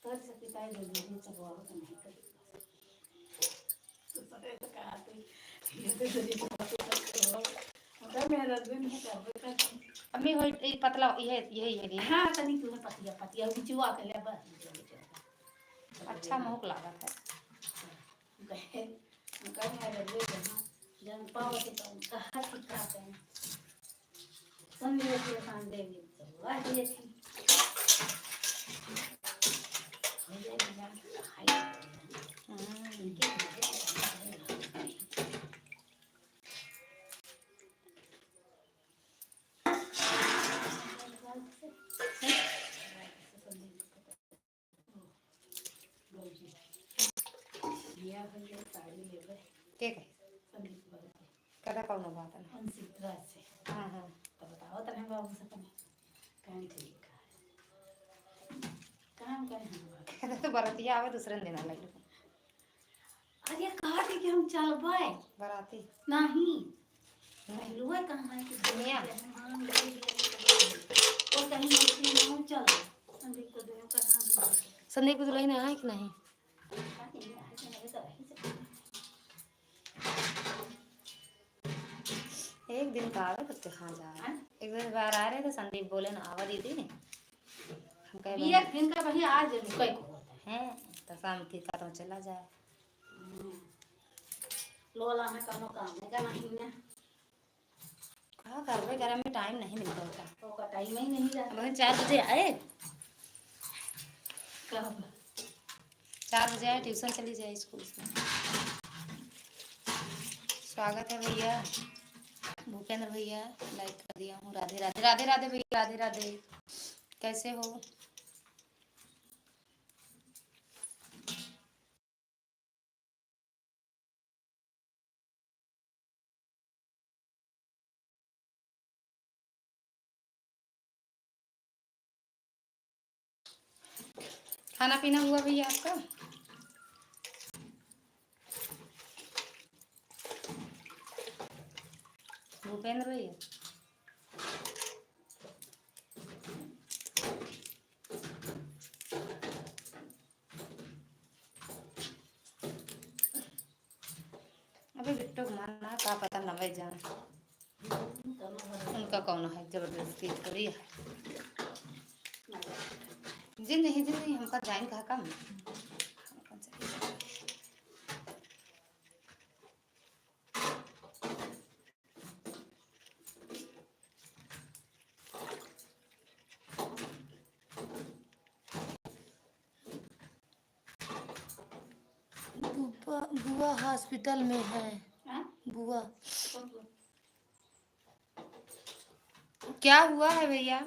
कर सकती काय दोघी चगवा होत नाही कधी अम्मी होई पतला यही है हाँ तनी क्यों पतिया पतिया बिचुआ के ले बस अच्छा मुंह लागत है कहे मेरे ले जन पाव के तो कहा सिखाते हैं समझे के खान देंगे तो वाह ये थी मुझे जान हाई ठीक है कदा कौन बात है हाँ हाँ तो बताओ तने बाबू से कने काम ठीक है काम करें तो बरातिया आवे दूसरे दिन लग अरे कहा थी कि हम चलबे बराती नहीं लुआ कहाँ है कि दुनिया और कहीं नहीं चल संदीप को दोनों कहाँ संदीप को दुल्हन है कि नहीं एक दिन का आवे तो कहाँ जा एक दिन बाहर आ रहे थे संदीप बोले ना आवा दीदी ने हम कहे एक दिन का भैया आज रुकै को हैं तो शाम की का तो चला जाए लोला में काम नहीं करना ही ना हाँ करवे घर में टाइम नहीं मिलता होता तो का टाइम ही नहीं रहता वही 4 बजे आए कब 4 बजे आए ट्यूशन चली जाए स्कूल से स्वागत है भैया भूपेंद्र भैया लाइक कर दिया हूँ राधे राधे राधे राधे भैया राधे राधे कैसे हो खाना पीना हुआ भैया आपका भूपेंद्र भैया अबे बिट्टो माना का पता न भाई जान उनका कौन है जबरदस्ती करी है जी नहीं हमका जाइन कहा कम बुआ हॉस्पिटल में है बुआ क्या हुआ है भैया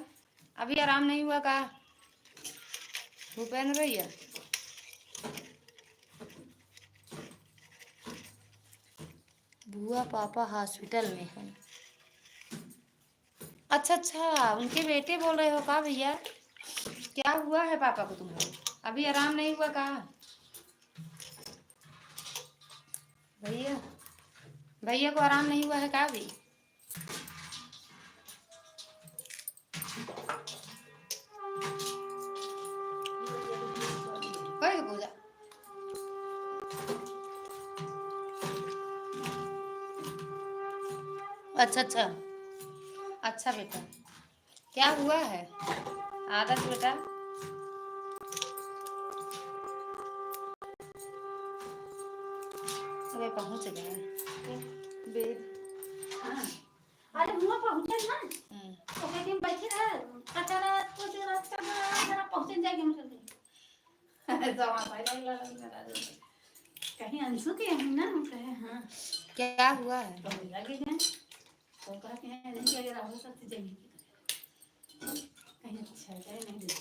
अभी आराम नहीं हुआ का भूपेंद्र भैया बुआ पापा हॉस्पिटल में है अच्छा उनके बेटे बोल रहे हो का भैया क्या हुआ है पापा को तुम्हारे अभी आराम नहीं हुआ का भैया को आराम नहीं हुआ है का अभी पूजा अच्छा बेटा क्या हुआ है आदर्श बेटा अबे पहुंच गए बेद अरे हुआ पहुंचे ना तो कहते हैं बैठे रहे कचरा कुछ रास्ते में जरा पहुंच जाएंगे हम चलते जमा पहले लगा कहीं अंशु के हम ना हम कहे हाँ क्या हुआ है तो लगे जाए तो कहते हैं नहीं अगर हो सकती जगह कहीं अच्छा जाए नहीं दे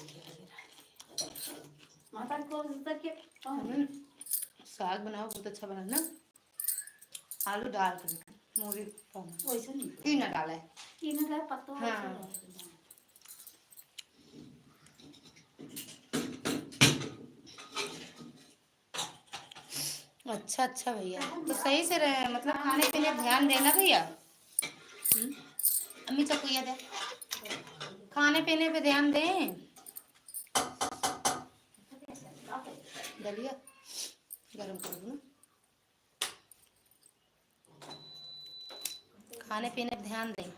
माता को तक के साग बनाओ बहुत अच्छा बना ना आलू डाल कर मूली वैसे नहीं ई ना डाले ई ना डाले पत्ता हाँ अच्छा भैया तो सही से रहे मतलब खाने पीने ध्यान देना भैया अम्मी चकुया दे खाने पीने पे ध्यान दें। दलिया गरम कर दूँ। खाने पीने पे ध्यान दें।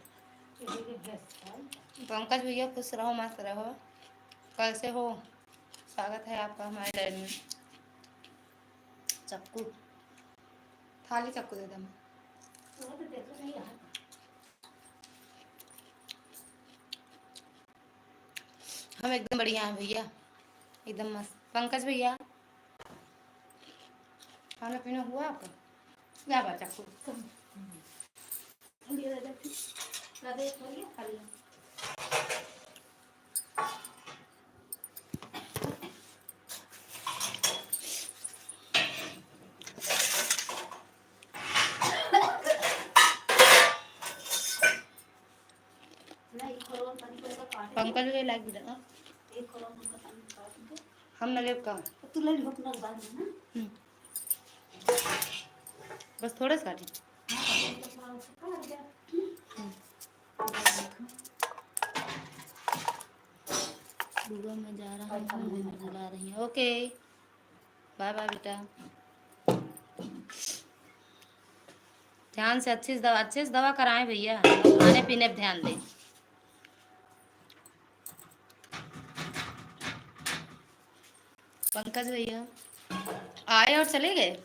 पंकज भैया खुश रहो मस्त रहो। कैसे हो? स्वागत है आपका हमारे लाइन में। चक्कू थाली चक्कू दे दम। हम एकदम बढ़िया हैं भैया, एकदम मस्त। पंकज भैया खाना पीना हुआ आपका? क्या बात चक्कू पंकज भैया लाइक भी ना हम न लेब का बस थोड़ा सा बुआ मैं जा रहा हूँ, बुला रही हूँ। ओके बाय बाय बेटा। ध्यान से अच्छे से दवा कराएं भैया। खाने पीने पे ध्यान दें। पंकज भैया आए और चले गए।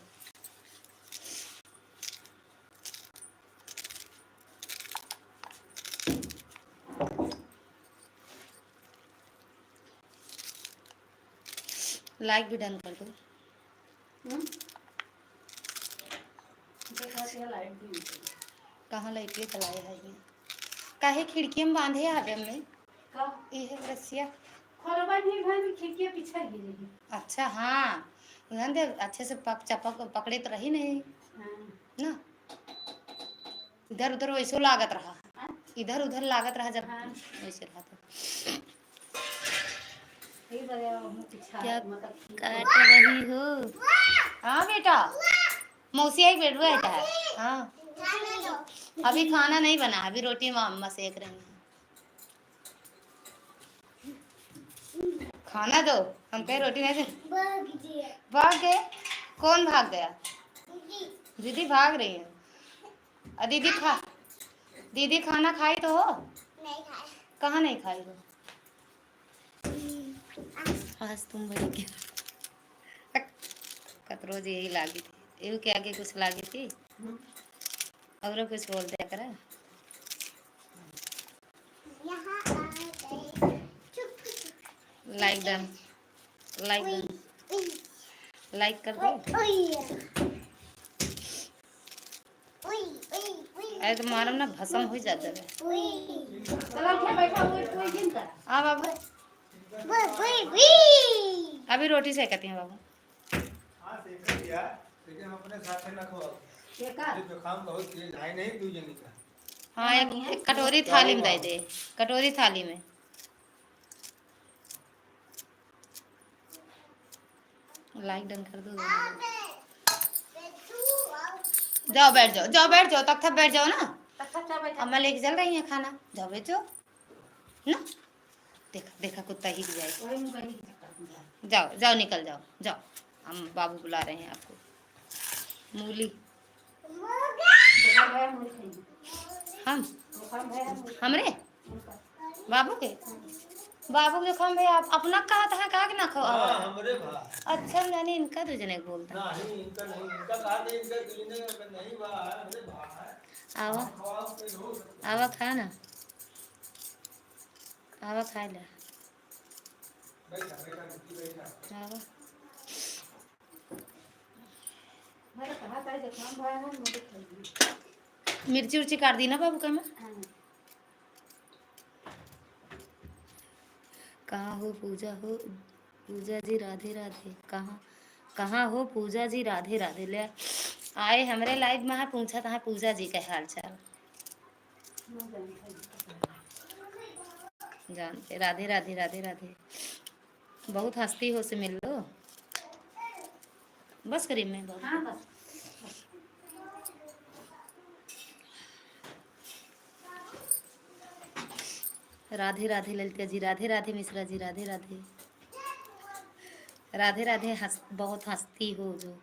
लाइक भी डन कर दो। कहाँ लाइट के चलाए है ये? काहे खिड़की में बांधे आगे में ये है रस्सिया। खिड़की पीछे गिरेगी। अच्छा हाँ ध्यान दे अच्छे से चपक पकड़े तो रही नहीं ना। इधर उधर वैसे लागत रहा, इधर उधर लागत रहा जब वैसे रहा था। क्या काट रही हो? हाँ बेटा मौसी एक बेड बैठा है। हाँ अभी खाना नहीं बना, अभी रोटी मम्मा सेक रही हैं। खाना दो, हम कहे रोटी नहीं दे। भाग गए? कौन भाग गया? दीदी भाग रही है। दीदी खाना खाई तो हो? नहीं खाई। कहाँ नहीं खाई हो? आज तुम बड़ी क्या कतरोज यही लागी थी, एवं के आगे कुछ लागी थी और कुछ बोल दिया करा। लाइक डन, लाइक कर दो। अरे तुम्हारा ना भसम हो जाता है। हाँ बाबू अभी रोटी सेकती हैं बाबू। हाँ एक कटोरी थाली में दे दे, कटोरी थाली में। लाइक डन कर दो। जाओ बैठ जाओ तक थक बैठ जाओ ना। अम्मा लेके चल रही है खाना, जाओ बैठो ना। देखा कुत्ता ही जाए। जाओ निकल जाओ। हम बाबू बुला रहे हैं आपको। मूली हम हमरे बाबू के जुकाम भाई आप अपना कहा था कहा कि ना खाओ। हमरे अच्छा जाने इनका तो जने बोलता नहीं, इनका नहीं, इनका कहा था, इनका नहीं बा हमरे भा। आवा खा ना, आवा खा ले। आवा मिर्ची उर्ची काट दी ना बाबू का मैं। कहाँ हो पूजा जी राधे राधे। कहाँ हो पूजा जी राधे राधे। ले आए हमरे लाइव में पूछा था पूजा जी का हाल चाल जानते। राधे राधे राधे राधे। बहुत हंसती हो से मिल लो बस करीब में बहुत। हाँ बस। राधे राधे ललिता जी, राधे राधे मिश्रा जी, राधे राधे। राधे राधे। बहुत हंसती हो जो।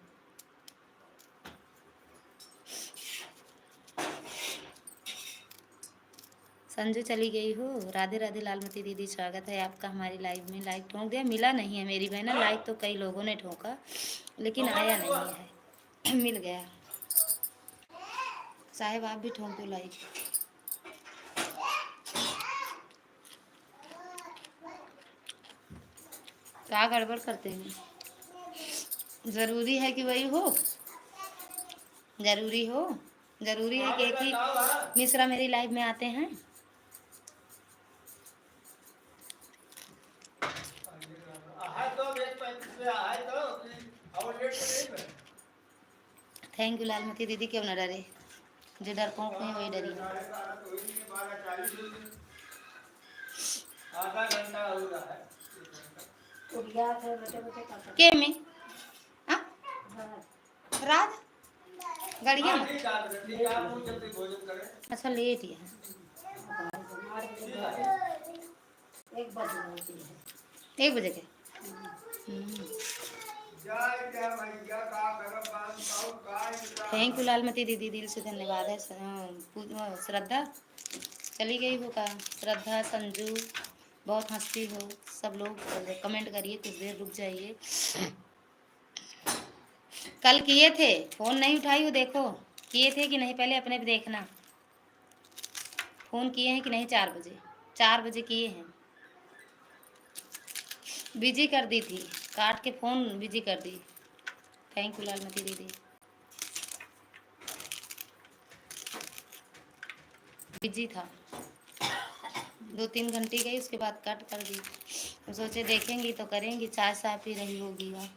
संजू चली गई हो। राधे राधे लालमती दीदी, स्वागत है आपका हमारी लाइव में। लाइक ठोक दिया, मिला नहीं है मेरी बहना। लाइक तो कई लोगों ने ठोका लेकिन आया नहीं है। मिल गया। साहेब आप भी ठोक दो लाइक। क्या गड़बड़ करते हैं? जरूरी है कि वही हो? जरूरी हो? जरूरी है कि एक ही मिश्रा मेरी लाइव में आते हैं? थैंक यू लालमती दीदी। क्यों न डरे, जो डरपोक नहीं वही डरी। आधा घंटा हो रहा है के में रात गड़िया में। अच्छा लेट ही है। 1 बजे के। थैंक यू लालमती दीदी, दिल से धन्यवाद है। श्रद्धा चली गई हो का? श्रद्धा, संजू बहुत हंसती हो। सब लोग कमेंट करिए, कुछ देर रुक जाइए। कल किए थे, फोन नहीं उठाई हो। देखो किए थे कि नहीं, पहले अपने भी देखना। फोन किए हैं कि नहीं? 4 बजे किए हैं। बिजी कर दी थी, काट के फोन बिजी कर दी। थैंक यू लालमती दीदी। बिजी था, 2-3 घंटे गई, उसके बाद कट कर दी। तो सोचे देखेंगी तो करेंगी। चाय साय पी रही होगी आप।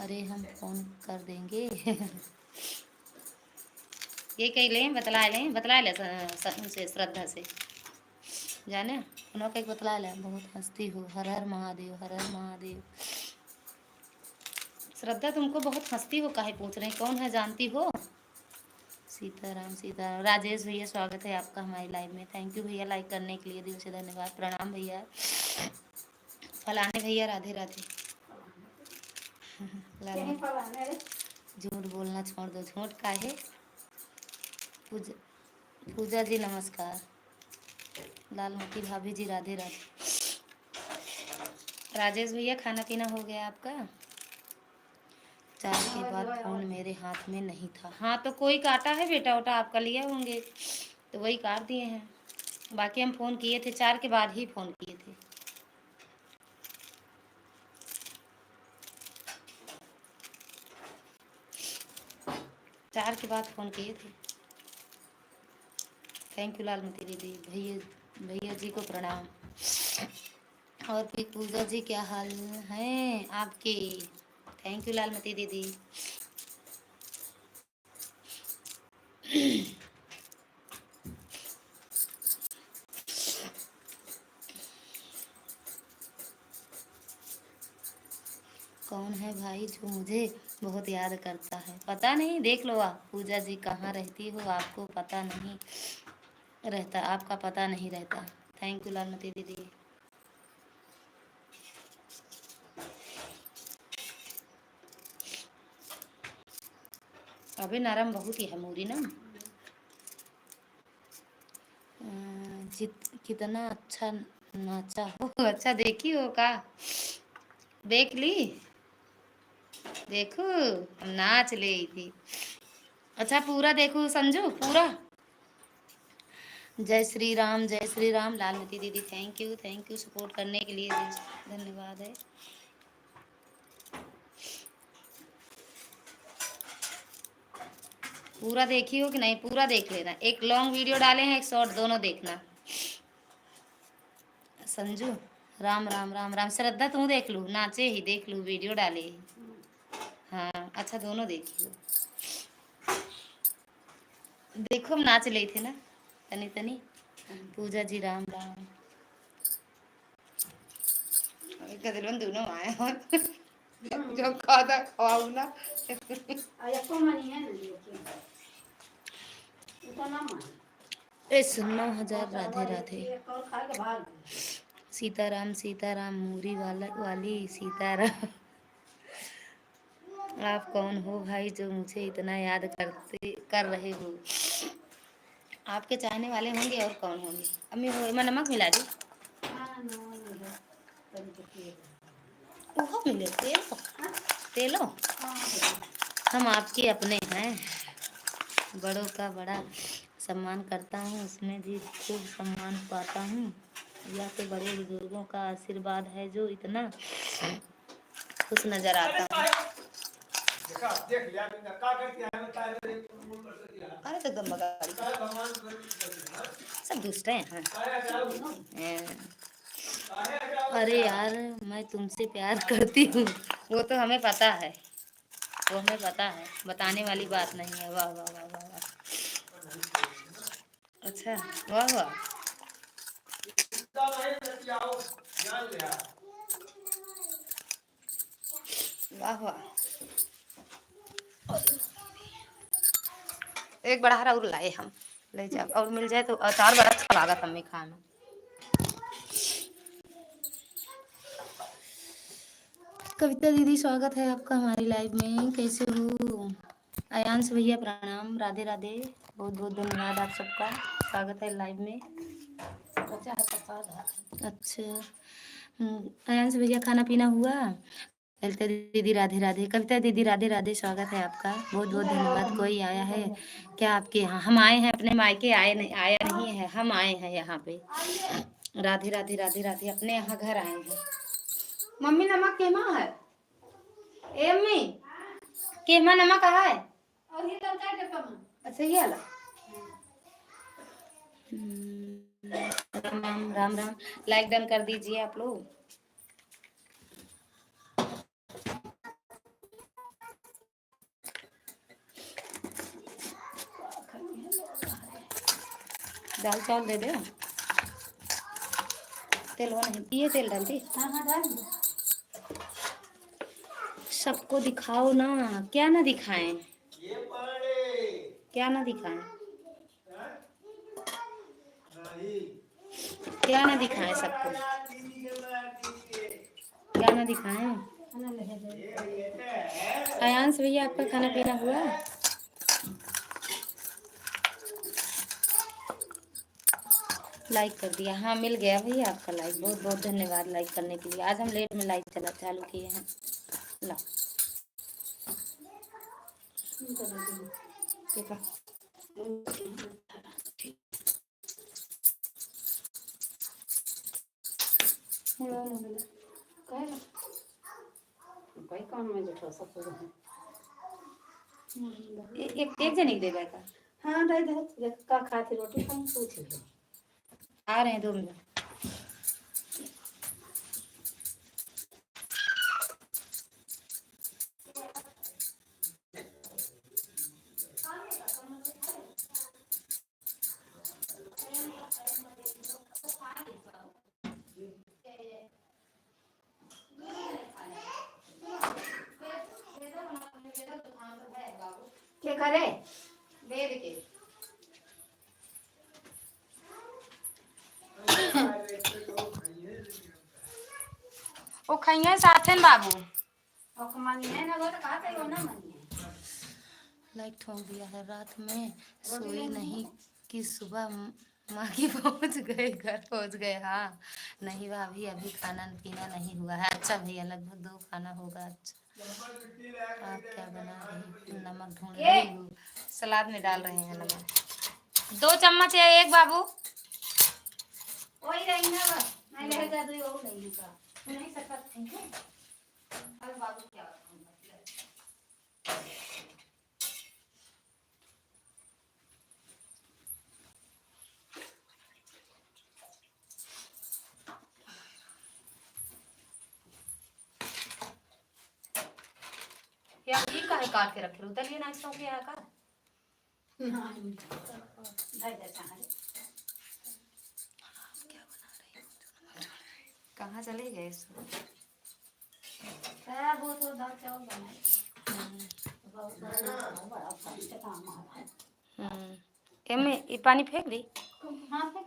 अरे हम फोन कर देंगे। ये कही लें, बतला लें, बतला ले उनसे, श्रद्धा से जाने उन्होंने कहीं बतला लें। बहुत हंसती हो। हर हर महादेव, हर हर महादेव। श्रद्धा तुमको बहुत हंसती हो, काहे पूछ रहे हैं? कौन है, जानती हो? सीताराम सीताराम। राजेश भैया स्वागत है आपका हमारी लाइव में। थैंक यू भैया लाइक करने के लिए, दिल से धन्यवाद। प्रणाम भैया। फलाने भैया राधे राधे। झूठ बोलना छोड़ दो। झूठ काहे? पूजा जी नमस्कार। लालमती भाभी जी राधे राधे। राजेश भैया खाना पीना हो गया आपका? चाय के बाद फोन मेरे हाथ में नहीं था। हाँ तो कोई काटा है बेटा, उटा आपका लिए होंगे तो वही काट दिए हैं। बाकी हम फ़ोन किए थे, 4 के बाद ही फ़ोन किए थे। चार के बाद फ़ोन किए थे। थैंक यू लालमती दीदी। भैया जी को प्रणाम। और फिर पूजा जी क्या हाल है आपके? थैंक यू लालमती दीदी। कौन है भाई जो मुझे बहुत याद करता है? पता नहीं, देख लो आप। पूजा जी कहाँ रहती हो, आपको पता नहीं रहता, आपका पता नहीं रहता। थैंक यू लालमती दीदी। अभी नरम बहुत ही है मूरी ना। कितना अच्छा नाचा हो। अच्छा देखी हो का? देख ली? देखो हम नाच ले थी। अच्छा पूरा देखो संजू, पूरा। जय श्री राम लालमती दीदी। थैंक यू सपोर्ट करने के लिए, धन्यवाद है। पूरा देखी हो कि नहीं? पूरा देख लेना। एक लॉन्ग वीडियो डाले हैं, एक शॉर्ट, दोनों देखना। संजू राम राम राम राम। श्रद्धा तू देख लू, नाचे ही देख लू, वीडियो डाले ही। हाँ अच्छा दोनों देखियो। देखो हम नाच ले थे ना तनी तनी। पूजा जी राम राम। कदलन दोनों आए हो। जो खादा खाऊ ना। आया को मनी है ना, देखिए उतना मान इस 9,000 राधे राधे। एक और खा के भाग। सीताराम सीताराम मूरी वाली सीताराम। आप कौन हो भाई जो मुझे इतना याद कर रहे हो? आपके चाहने वाले होंगे और कौन होंगे। अम्मी मैं नमक मिला दी। ओहो मिले तेलो। हम आपके अपने हैं। बड़ों का बड़ा सम्मान करता हूँ, उसमें भी खूब सम्मान पाता हूँ। यह तो बड़े बुजुर्गों का आशीर्वाद है जो इतना खुश नजर आता हूँ। अरे तो गम सब दुष्ट हैं। अरे यार मैं तुमसे प्यार करती हूँ, वो तो हमें पता है, वो हमें पता है, बताने वाली बात नहीं है। वाह वाह वाह वाह वाह। अच्छा वाह वाह। वाह वाह। एक बड़ा हरा और लाए हम, ले जाओ और मिल जाए तो अचार बड़ा अच्छा लगा हमें खाना। कविता दीदी स्वागत है आपका हमारी लाइव में, कैसे हो? आयांश भैया प्रणाम, राधे राधे, बहुत बहुत धन्यवाद आप सबका, स्वागत है लाइव में। अच्छा आयांश भैया खाना पीना हुआ? कविता दीदी राधे राधे, कविता दीदी राधे राधे, स्वागत है आपका, बहुत बहुत धन्यवाद। कोई आया है क्या आपके यहाँ? हम आए हैं अपने मायके, आया नहीं है, हम आए हैं यहाँ पे। राधे राधे राधे राधे, अपने यहाँ घर आए हैं। मम्मी नमक केमा है? ए अम्मी केमा नमक है? और ये अच्छा ये वाला। राम राम राम राम, लाइक डन कर दीजिए आप लोग। दाल चावल दे दे, तेल नहीं, ये तेल डाल दी। हाँ डाल दो। सबको दिखाओ ना, क्या ना दिखाएं, क्या ना दिखाएं, क्या ना दिखाएं सबको, क्या ना दिखाएं। आयांश भैया आपका खाना पीना हुआ? लाइक कर दिया, हाँ मिल गया भैया आपका लाइक, बहुत बहुत धन्यवाद लाइक करने के लिए। आज हम लेट में लाइक चालू किए हैं। ला एक जने दे का। हाँ दे दे का खाती रोटी खाई पूछ लो। आ रहे हैं 2 मिनट। क्या करे दे के ओ खाइए साथ हैं बाबू ओ कमानी है ना वो तो खाते हो ना मनी। लाइक ठोक दिया है, रात में सोई नहीं कि सुबह माँ की पहुँच गए, घर पहुँच गए। हाँ नहीं भाभी अभी खाना पीना नहीं हुआ है। अच्छा भैया लगभग 2 खाना होगा। अच्छा आप क्या बना रही? नमक ढूंढ रही हूँ, सलाद में डाल रहे हैं नमक। 2 चम्मच या 1 बाबू? वही रही ना बस, मैं ले जा दूँ वो नहीं का नहीं सकता है। अब बाबू क्या क्या ये काहे काट के रखे उधर ये नाश्ता के यहाँ का हां भाई देता है। क्या बना रही हो? कहाँ चले गए? वो तो दाल चावल बनाए। एमे ये पानी फेंक दी। हाँ फेंक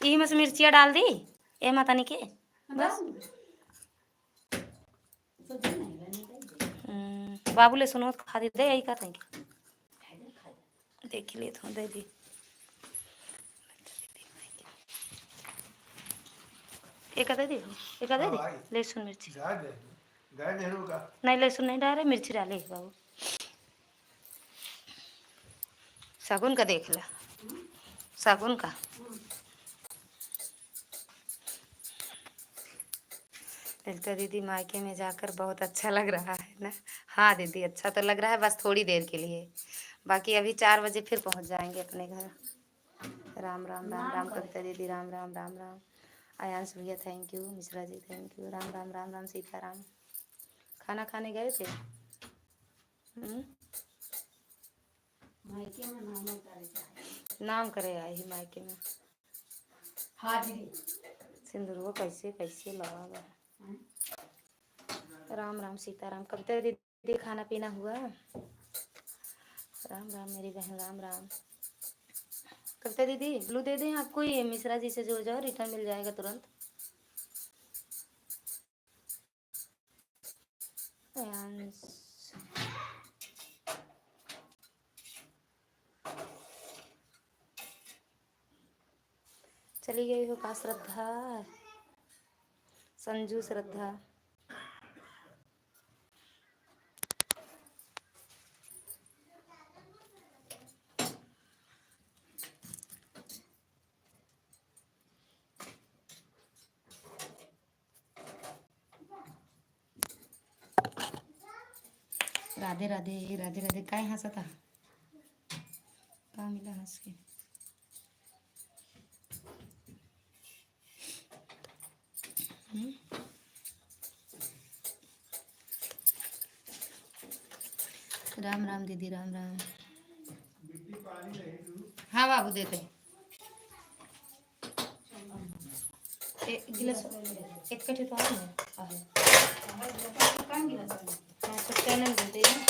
ई में से मिर्चिया डाल दी ए माता नी के बस। बाबू ले सुनो खा दी दे यही का थैंक देख लिए तो दे दी। एक दे दी एक दे दी लहसुन मिर्ची नहीं लहसुन नहीं डाले मिर्ची डाले बाबू। शगुन का देख ला शगुन का ललिता दीदी मायके में जाकर बहुत अच्छा लग रहा है ना। हाँ दीदी अच्छा तो लग रहा है बस थोड़ी देर के लिए बाकी अभी 4 बजे फिर पहुंच जाएंगे अपने घर। राम राम राम राम कविता दीदी राम राम राम राम। आयांश भैया thank you Mishra ji thank you Ram Ram Ram Ram Sitaram. खाना खाने गए थे मायके में नाम करे आई ही मायके में हाजिरी सिंदूर वो कैसे कैसे लगा। राम राम सीताराम कविता दीदी खाना पीना हुआ। राम राम मेरी बहन राम राम। कविता दीदी ब्लू दे दें आपको ये मिश्रा जी से जुड़ जाओ रिटर्न मिल जाएगा तुरंत। चली गई हो का श्रद्धा संजू श्रद्धा। राधे राधे राधे राधे काय हंसता का मिला हंस के। राम राम दीदी राम राम। हाँ बाबू देते एक गिलास एक कटे तो है हाँ तो चैनल देते हैं।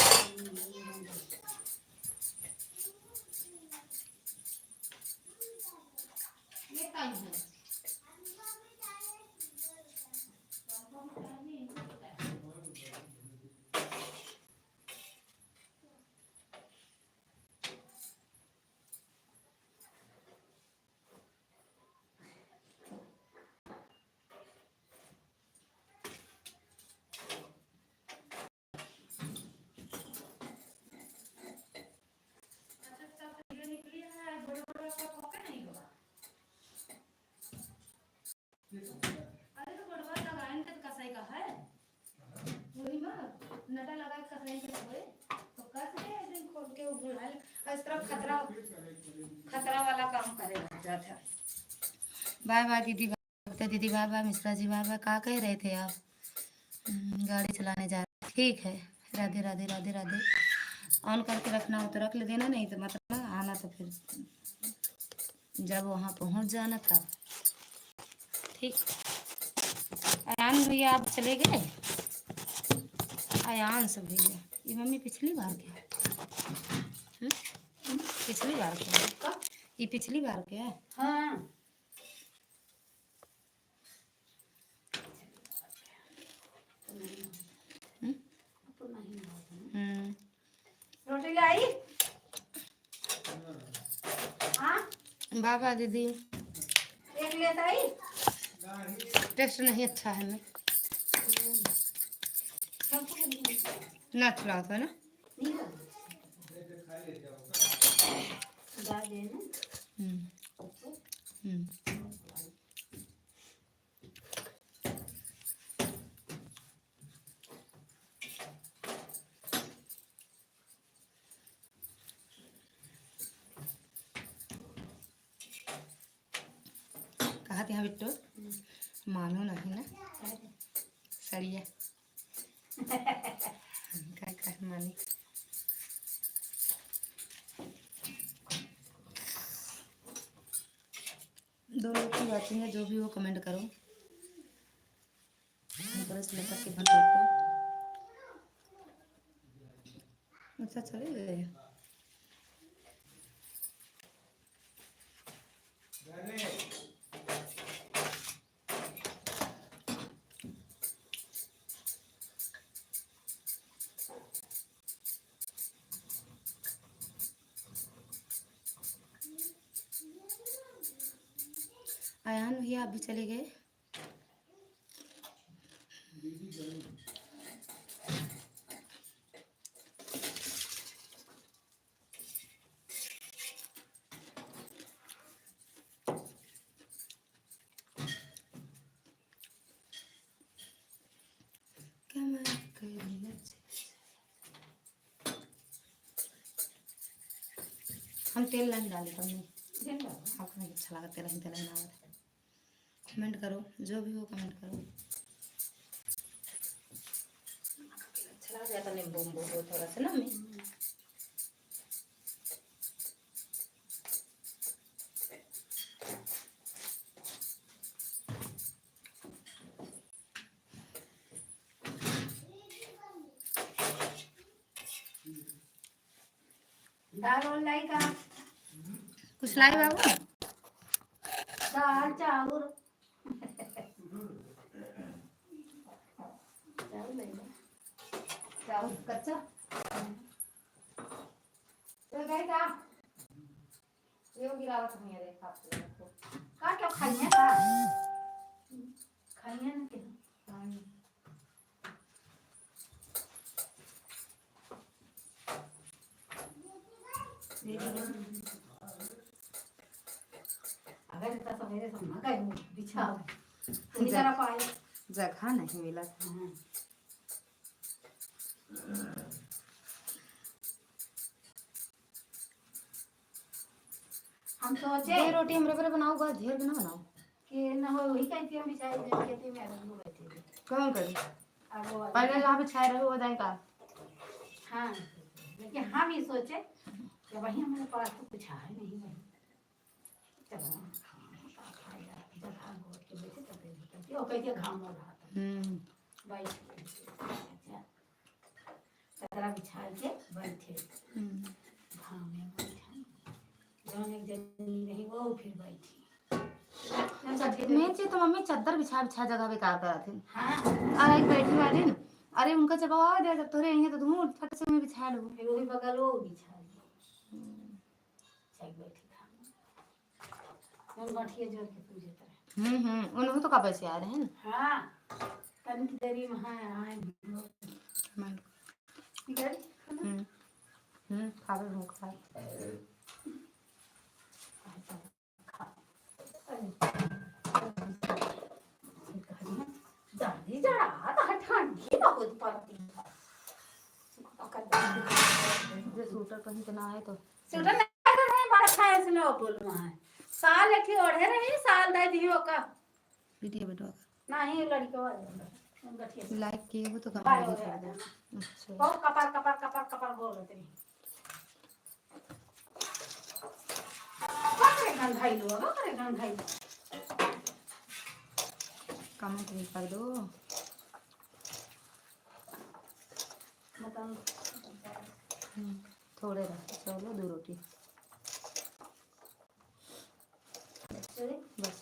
खतरा वाला काम करेगा। बाय बाय दीदी दीदी bye bye Mishra ji bye bye. कहाँ कह रहे थे आप गाड़ी चलाने जा रहे ठीक है। राधे राधे राधे राधे। ऑन करके रखना हो तो रख ले देना नहीं तो मतलब आना तो फिर जब वहाँ पहुँच जाना तब ठीक। अयान भैया आप चले गए अयान सब भैया ये मम्मी पिछली बार क्या पिछली बार क्या ये पिछली बार क्या हाँ रोटी लाई हाँ बाबा दीदी एक लेता आई टेस्ट नहीं अच्छा है मैं ना चला था ना कहा था बिट्टू मानो नहीं ना सरिया क्या कर मानी दो लोग की बातें हैं जो भी वो कमेंट करो लेकर के बंद को अच्छा चले गए। आयान भैया आप भी चले गए। हम तेल नहीं डालते हमने। आपको नहीं अच्छा लगा तेल, हम तेल नहीं डालते। कमेंट करो, जो भी हो कमेंट करो। अच्छा लगा तो नींबू हो थोड़ा सा ना मैं। दाल और लाई का कुछ लाए बाबू? दाल चावल चावल कच्चा तो गए का ये गिरावट नहीं है। देखा का क्या खाइए का खाइए ना के अगर इतना सवेरे से ना कहीं बिछा बेचारा पाए जगह नहीं मिला। हम सोचे ये रोटी हमरे पर बनाओगा, ढेर ना बनाओ कि न हो वही कहीं थी हम बिछाए खेती में आदमी बैठे थे कौन करी। अब वो पहले यहाँ पे छाए रहे हो जाएगा। हाँ लेकिन हम ही सोचे कि वही हमारे पास तो कुछ है नहीं भाई चलो खाएगा जब हम घोट के बैठे तब वो कहते घाम हो रहा था बैठ चदरा बिछा के बैठे घाम में बैठे जौन एक जनी रही वो फिर बैठी मेन चीज तो मम्मी चादर बिछा बिछा जगह बेकार करा थी। हाँ अरे एक बैठी वाली अरे उनका जब आ दे जब तोरे यहीं तो तुम फट से मैं बिछा लो। फिर वही बगल वो बिछा चाय बैठी था हम बैठिए जोर के पूजे तरह उन्होंने तो कब से आ रहे हैं। हाँ तन की देरी में हाँ आए इधर खावे भूख खा दादी जरा तो ठंडी बहुत पड़ती जो सूटर कहीं के ना है तो सूटर नहीं बड़ा खाए से लो बोलवा है साल एठी ओढ़े रही साल दे दियो का वीडियो बेटवा नहीं लड़के वाले लाइक किए हो तो कमेंट कर दो। अच्छा बहुत कपार कपार कपार कपार बोल रहे थे करे गंधाई लो करे गंधाई कमेंट भी कर दो। मतलब थोड़े रख चलो 2 रोटी बस।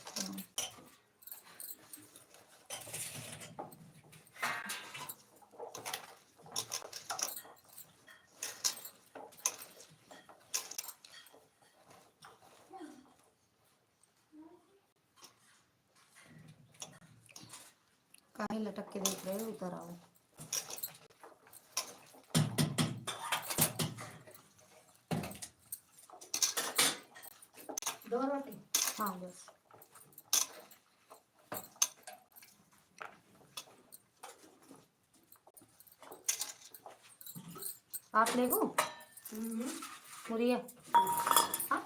काहे लटक के देख रहे हो, इधर आओ। दो रोटी हाँ बस आप ले गो मुरिया हाँ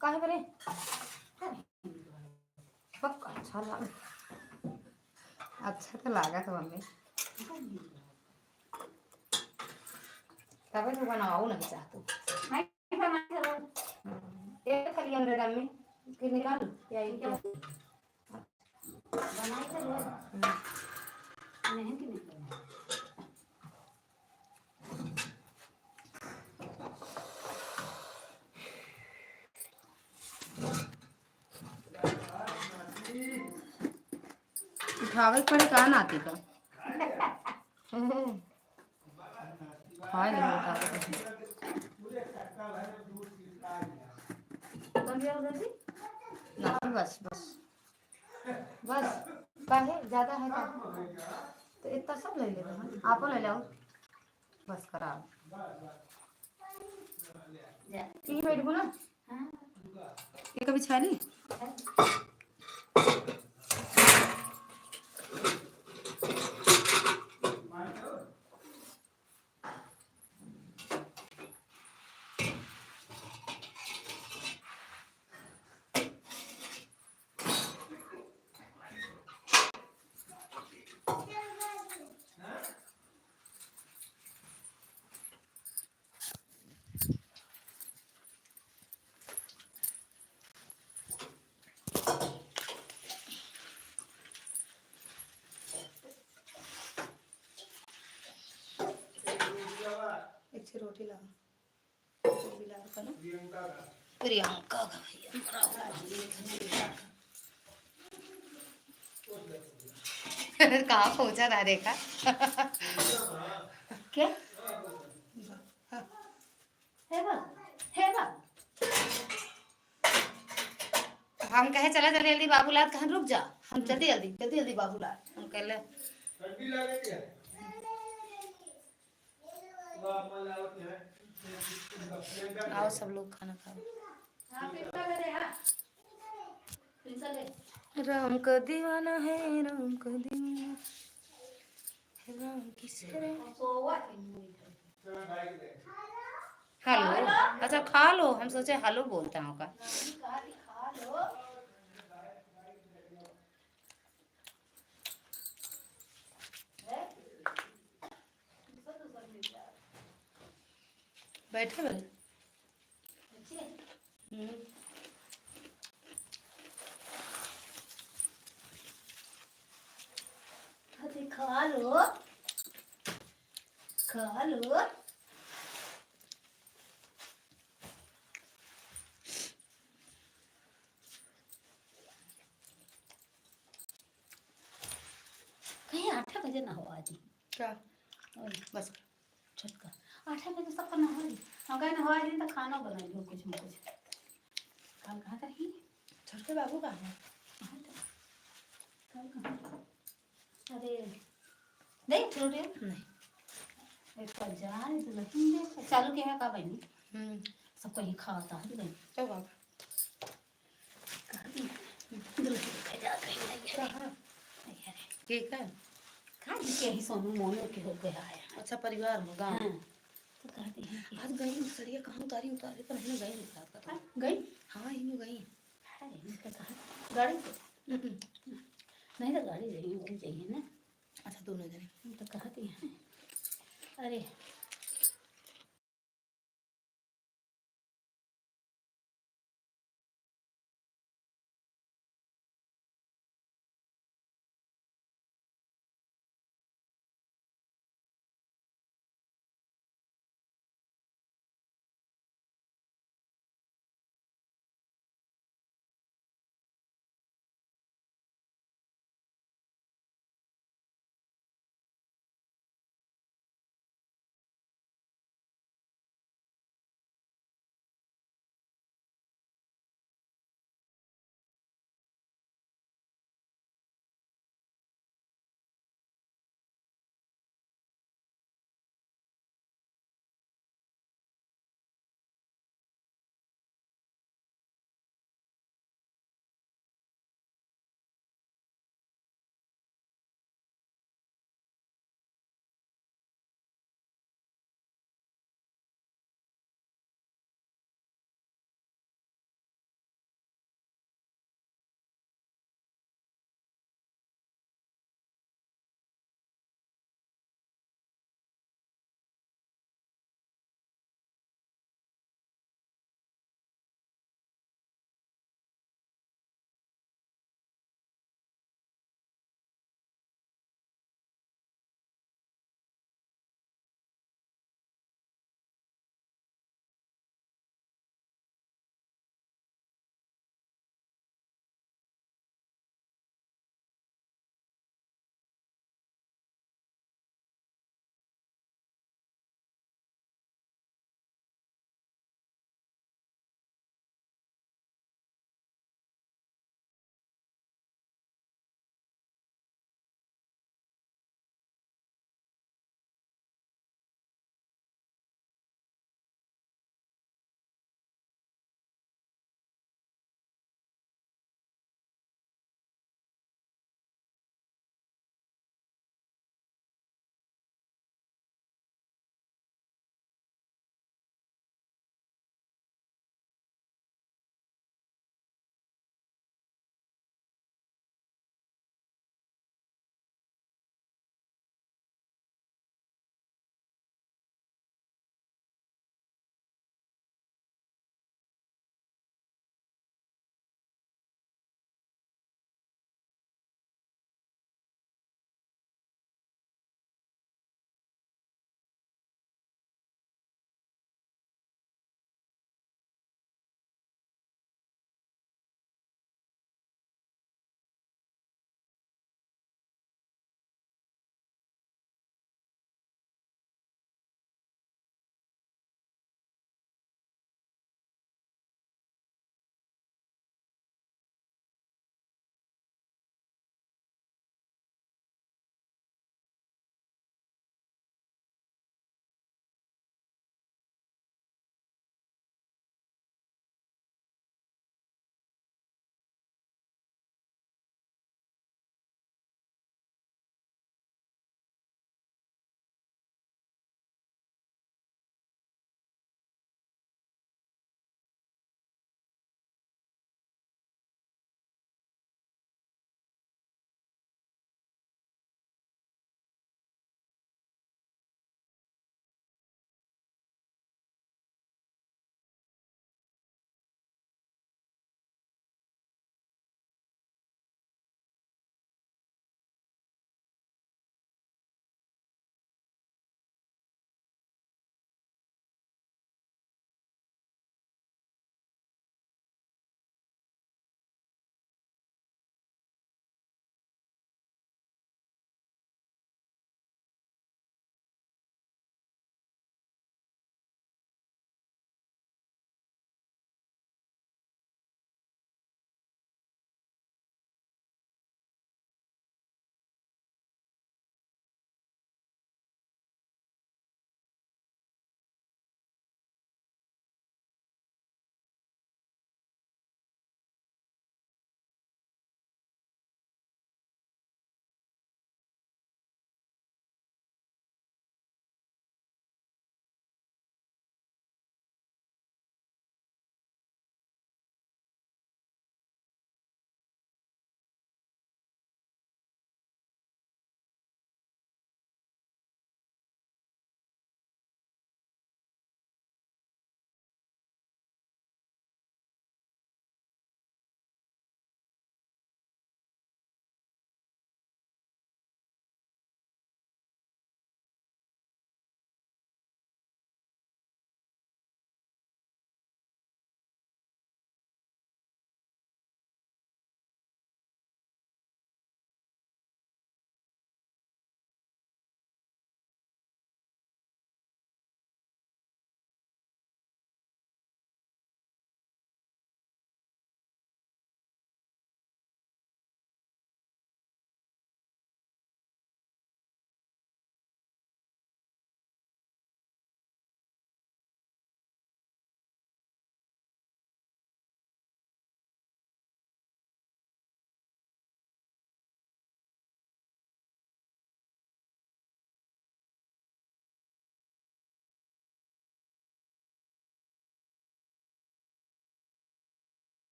काहे करे पक्का अच्छा लगा। अच्छा तो लगा तो मम्मी तब तो बनाओ नहीं चाहते नहीं बना के लो एक खाली अंडे डाल में फिर निकाल या क्या बनाई के लो नहीं कि नहीं खावे पड़े का नाती का खाए नहीं होता नहीं बस बस बस काहे ज्यादा है का तो इतना सब ले ले आप ले जाओ बस करा ये बैठ बोला ये कभी छाली एक सी रोटी लाओ प्रियंका का भैया कहाँ पहुंचा था देखा क्या हम कहे चला जल्दी जल्दी बाबूलाल कहाँ रुक जा हम जल्दी जल्दी जल्दी जल्दी बाबूलाल हम कह ले आओ सब लोग खाना खाओ राम का दीवाना है राम का दीवाना है राम किसे हेलो अच्छा खा लो हम सोचे हेलो बोलता हूँ का बैठे भाई खा लो खा लो कहीं 8 बजे ना हो आज क्या बस छटका 8 बजे सब ना हो हम कहीं ना हो आज तो खाना बनाइयो कुछ न कुछ कल कहाँ कहीं छोटे बाबू कहाँ है कल कहाँ अरे नहीं छोड़े नहीं एक पर जान तो नहीं दे चालू क्या है का बहनी सब कहीं खाता है नहीं तो बाबा कहाँ दूसरे जा कहीं ठीक है खा के ही सोनू मोनू के हो गया है अच्छा परिवार में गाँव तो कहते हैं आज गई सरिया कहाँ उतारी उतारे पर नहीं गई निकाल गई हाँ इन गई गाड़ी नहीं तो गाड़ी चाहिए ना अच्छा दोनों जने तो कहती हैं अरे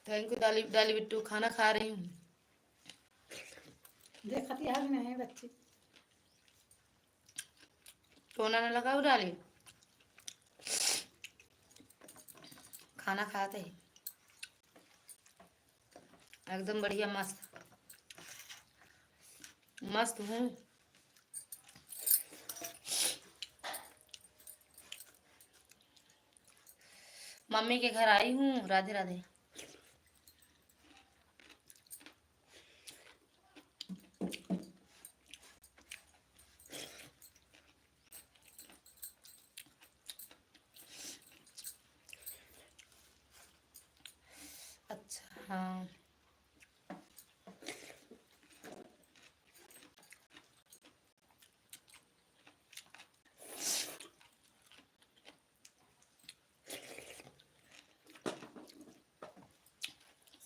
थैंक यू डाली डाली बिट्टू, खाना खा रही हूँ। देखती आज नहीं बच्ची टोना ने लगा डाली, खाना खाते ही एकदम बढ़िया मस्त मस्त हूँ। मम्मी के घर आई हूँ। राधे राधे। अच्छा हाँ,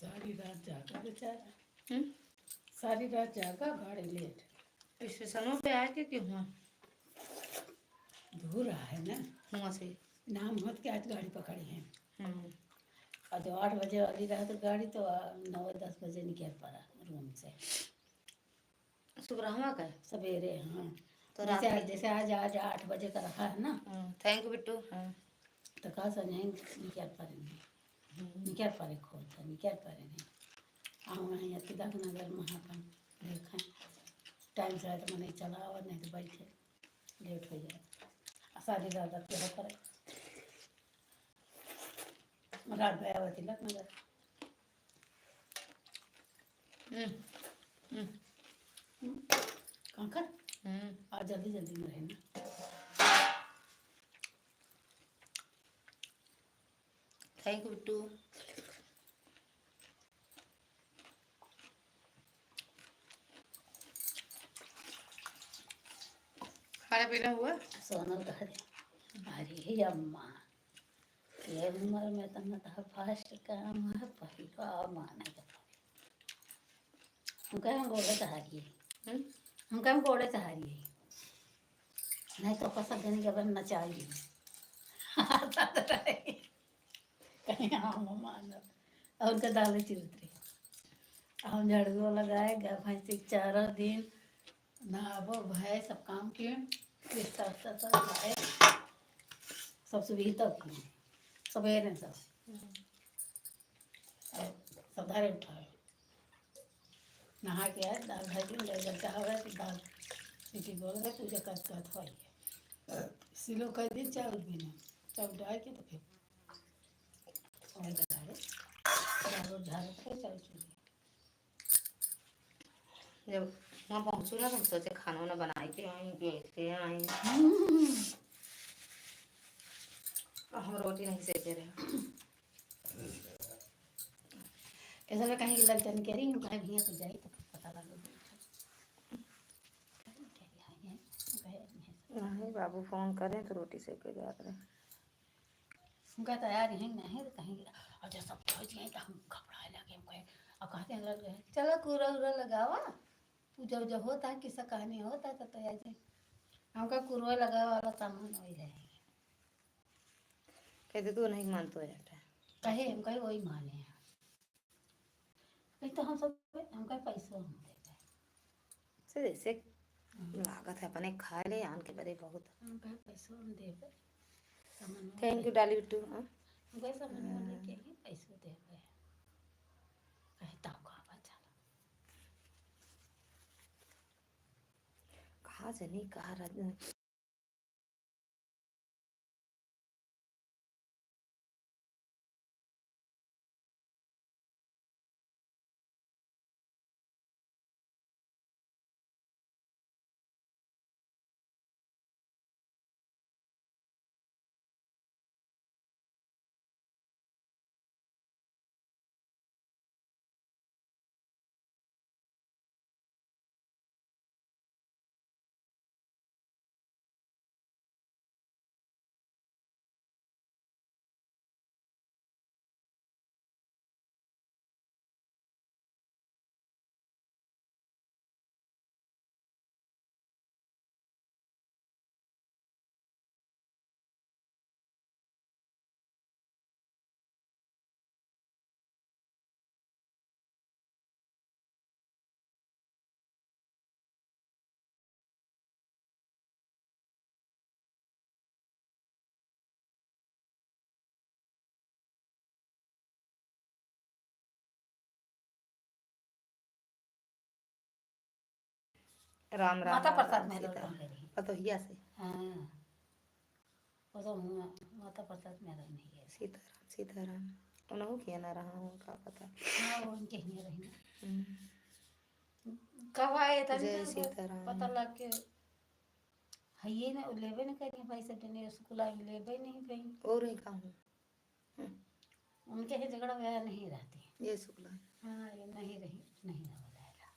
सारी रात जागा बेचारा, हम्म, सारी रात जागा, गाड़ी लेट स्टेशनों पे आए थे क्यों हुआ धो रहा है ना, हुआ से। नाम मत के आज गाड़ी पकड़ी है। हम्म, और जो 8 बजे वाली रात गाड़ी तो 9-10 बजे निकल पड़ा रूम से सुब्रह्मा का है? सवेरे। हाँ तो जैसे रात जैसे आज आज 8 बजे का रखा है ना, थैंक यू बिट्टू। हाँ तो कहा सर नहीं निकल पारे नहीं, निकल पारे खोलता निकल पारे नहीं। आऊँ यहाँ तिलक नगर महापन देखें टाइम से आए तो मैं नहीं चला और नहीं तो बैठे लेट हो जाए। सारी रात तेरा करे रात गया हुआ तिलक नगर। कंकर आज जल्दी जल्दी में रहना। Thank you Bittu. खाना पीना हुआ? सोनल कह रही अरे अम्मा ये उम्र में तो मतलब फास्ट काम है पहिला माने के हम कहें गोड़े सहारिए, हम कहें गोड़े सहारिए नहीं तो कसक देने के बाद नचाइए कहीं हम मानो और उनका दाल चिलते हम झाड़ू लगाए गाय भैंस 4 दिन नहाबो भय सब काम किए खाए सब सुबह तक किए सवेरे सब सब धारे उठाए नहा के आए दाल भाजी जब चाहे तो दाल सीटी बोल रहे पूजा कर थोड़ी सिलो कर दी चावल भी नहीं चावल डाल के तो फिर और डाले झाड़ू झाड़ू के चावल चूल्हे जब वहाँ पहुँचू ना तो सोचे खाना वाना बनाए के आई कैसे आई। हम रोटी नहीं सेके रहे। ऐसा मैं कहीं लग जाने कह रही हूँ कहीं भैया तो जाए तो पता लगा नहीं बाबू फोन करें तो रोटी सेक के जा रहे। उनका तैयार है नहीं तो कहीं और जब सब पहुँच गए तो हम घबराए लगे हम कहे और कहते हैं लग रहे चलो कूड़ा उड़ा लगावा पूजा उजा होता है किस्सा कहानी होता है तो तैयार हमका कुरवा लगा वाला सामान वही रहेगा। कहते तू नहीं मान तो जाता है कहे हम कहे वही माने हैं नहीं तो हम सब हम कहे पैसों हम देते से जैसे लागत है अपने खा ले आन के बड़े बहुत। हम कहे पैसों हम देते सामान थैंक यू डाली बिट्टू। हाँ हम कहे सामान लेके ही पैसों देते कहे तब कहाँ चला कहाँ से नहीं कहा राम राम माता राम प्रसाद राम में सीता रह रही। पतोहिया से हाँ वो तो माता प्रसाद में रह नहीं है। सीताराम सीताराम उन्हों किया ना रहा हूँ का पता। हाँ वो उनके ही रही ना। हम्म, कब आए था जय सीताराम। पता लग के है ये ना लेबे नहीं करी भाई सब ने स्कूल आई लेबे नहीं कहीं। और एक काम उनके ही झगड़ा वगैरह नहीं रहती। ये शुक्ला हाँ ये नहीं रही नहीं ना बताएगा।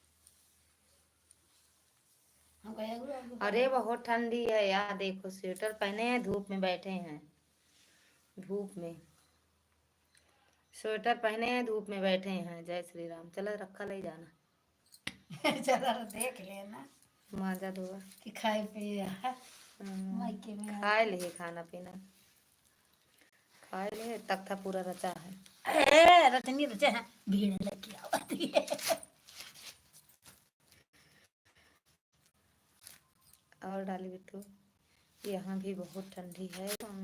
हम गए हुए अरे बहुत ठंडी है यार, देखो स्वेटर पहने हैं, धूप में बैठे हैं, धूप में स्वेटर पहने हैं, धूप में बैठे हैं। जय श्री राम। चलो रखा ले जाना। चलो देख लेना माजा धोआ कि खाए पिए मायके में खाए ले खाना पीना खाए ले, तख्ता पूरा रचा है। रचनी रचे हैं भीड़ लगी आती है। और डाली बिट्टू यहाँ भी बहुत ठंडी है। हम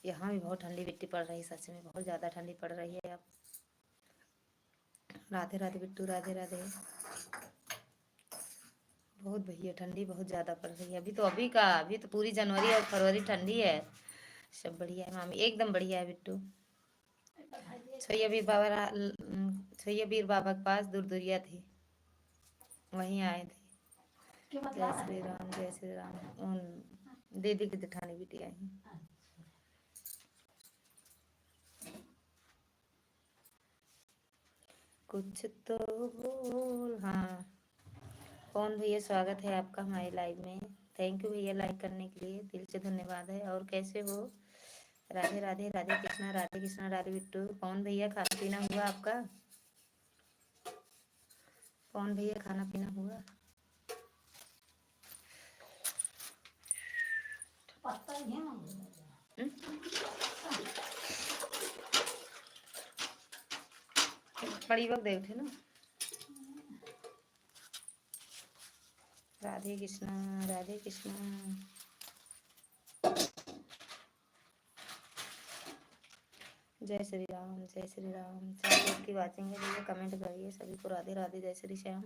यहाँ भी बहुत ठंडी मिट्टी पड़ रही है, सच में बहुत ज़्यादा ठंडी पड़ रही है। अब राधे राधे बिट्टू, राधे राधे। बहुत भैया ठंडी बहुत ज़्यादा पड़ रही है। अभी तो पूरी जनवरी और फरवरी ठंडी है। सब बढ़िया है मामी, एकदम बढ़िया है बिट्टू। छैया वीर बाबा के पास दूरिया थी, वहीं आए थे। जय श्री राम जय श्री राम। दीदी की जेठानी बिटिया है। कुछ तो बोल। हाँ कौन भैया, स्वागत है आपका हमारे लाइव में। थैंक यू भैया लाइक करने के लिए, दिल से धन्यवाद है। और कैसे हो? राधे राधे, राधे कृष्णा राधे कृष्णा राधे बिट्टू। कौन भैया खाना पीना हुआ आपका? कौन भैया खाना पीना हुआ? बड़ी वक्त देख थे ना। राधे कृष्णा राधे कृष्णा। जय श्री राम जय श्री राम। 4 लोग की वाचिंग है भैया, कमेंट करिए सभी को राधे राधे जय श्री श्याम।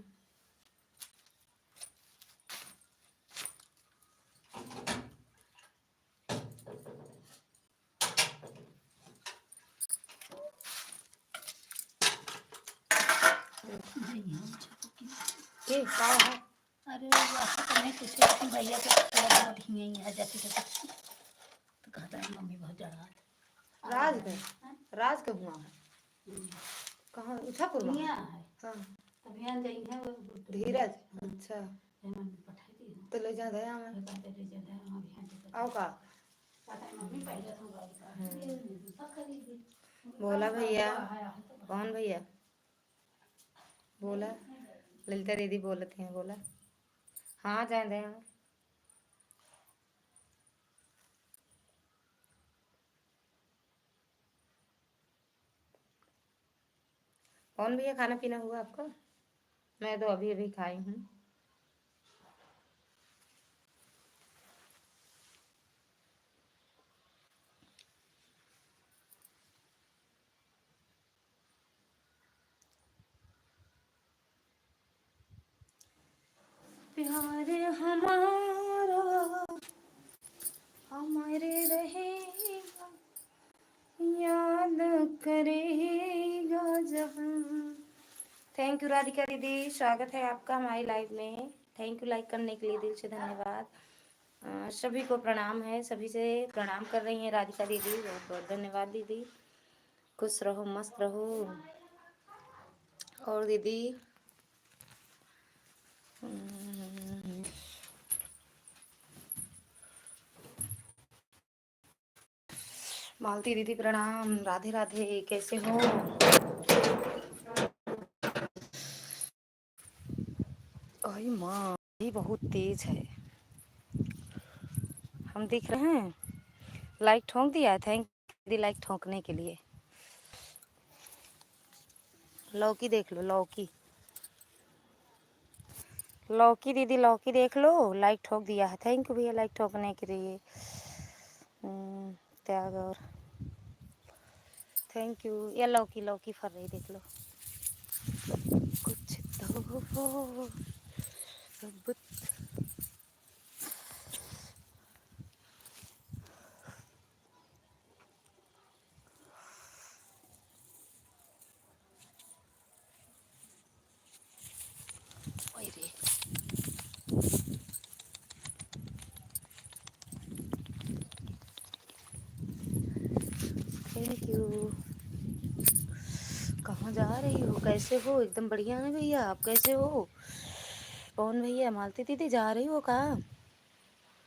ये क्या है? अरे ऐसा तो नहीं सोचे कि भैया के ही है जैसे तो कहता है मम्मी बहुत जड़ा राज का हुआ है। कहाँ उठापुर में है? हाँ अभियान जाई है धीरज। अच्छा मम्मी पठाई दी तो ले जा दया मैं कहते ले जा दे अभियान आओ का पता है मम्मी पहले तो गाड़ी का बोला भैया। कौन भैया बोला? ललिता दीदी बोलते हैं। बोला हाँ जाए दे। कौन भैया खाना पीना हुआ आपका? मैं तो अभी अभी खाई हूँ। प्यार हमारा हमारे रहेगा, याद करेगा जब। थैंक यू राधिका दीदी, स्वागत है आपका हमारी लाइव में। थैंक यू लाइक करने के लिए, दिल से धन्यवाद। सभी को प्रणाम है, सभी से प्रणाम कर रही हैं राधिका दीदी, बहुत बहुत धन्यवाद दीदी। खुश रहो मस्त रहो। और दीदी मालती दीदी प्रणाम, राधे राधे, कैसे हो? अरे माँ ये बहुत तेज है। हम दिख रहे हैं? लाइक ठोक दिया। थैंक दीदी लाइक ठोकने के लिए। लौकी देख लो, लौकी लौकी दीदी लौकी देख लो, लाइक ठोक दिया है। थैंक यू भैया लाइक ठोकने के लिए। त्याग और थैंक यू। ये लौकी लौकी फर रही देख लो। कुछ तो सब रे। Thank you. कहाँ जा रही हो, कैसे हो? एकदम बढ़िया है भैया, आप कैसे हो? कौन भैया? मालती दीदी जा रही हो कहाँ?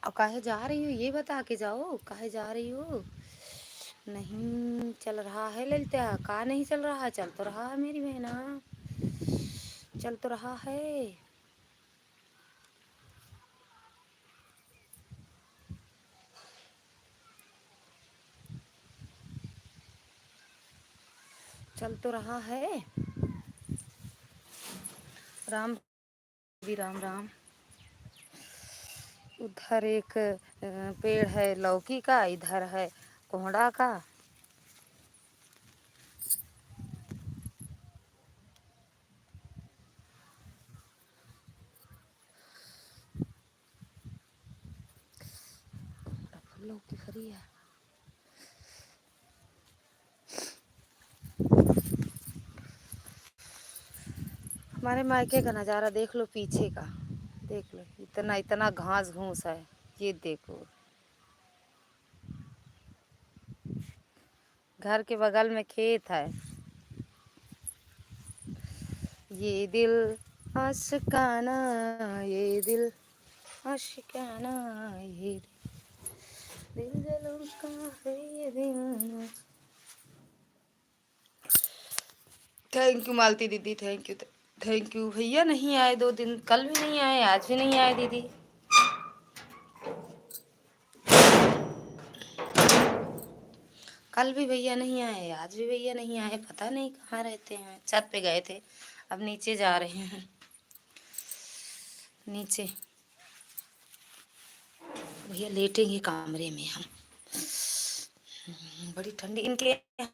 और काहे जा रही हो ये बता के जाओ, काहे जा रही हो? नहीं चल रहा है ललिता, का नहीं चल रहा है? चल तो रहा है मेरी बहना, चल तो रहा है। चल तो रहा है। राम भी राम राम। उधर एक पेड़ है लौकी का, इधर है कोहड़ा का। लौकी खरी है। हमारे मायके का नज़ारा देख लो, पीछे का देख लो, इतना इतना घास घूस है। ये देखो, घर के बगल में खेत है। ये दिल आशिकाना, ये दिल आशिकाना, ये दिल जलों का है ये दिल। थैंक यू मालती दीदी, थैंक यू। थैंक यू भैया। नहीं आए 2 दिन, कल भी नहीं आए, आज भी नहीं आए दीदी। कल भी भैया नहीं आए, आज भी भैया नहीं आए, पता नहीं कहाँ रहते हैं। छत पे गए थे, अब नीचे जा रहे हैं। नीचे भैया लेटेंगे कमरे में हम। बड़ी ठंडी इनके है,